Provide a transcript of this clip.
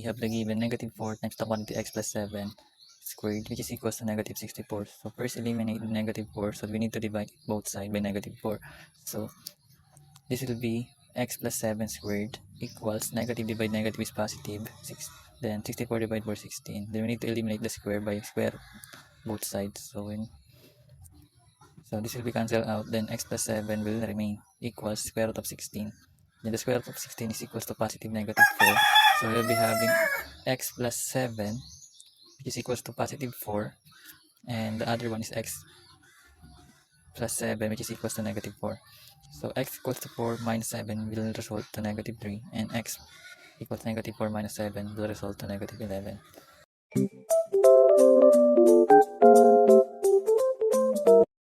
have the given negative 4 times the quantity x plus 7 squared, which is equals to negative 64. So first eliminate negative 4, so we need to divide both sides by negative 4. So this will be x plus 7 squared equals negative divided negative is positive, then 64 divided by 16. Then we need to eliminate the square by square both sides. So this will be cancelled out, then x plus 7 will remain equals square root of 16. Then the square root of 16 is equals to positive negative 4. So we'll be having x plus 7, which is equals to positive 4. And the other one is x plus 7, which is equals to negative 4. So x equals to 4 minus 7 will result to negative 3. And x equals negative 4 minus 7 will result to negative 11.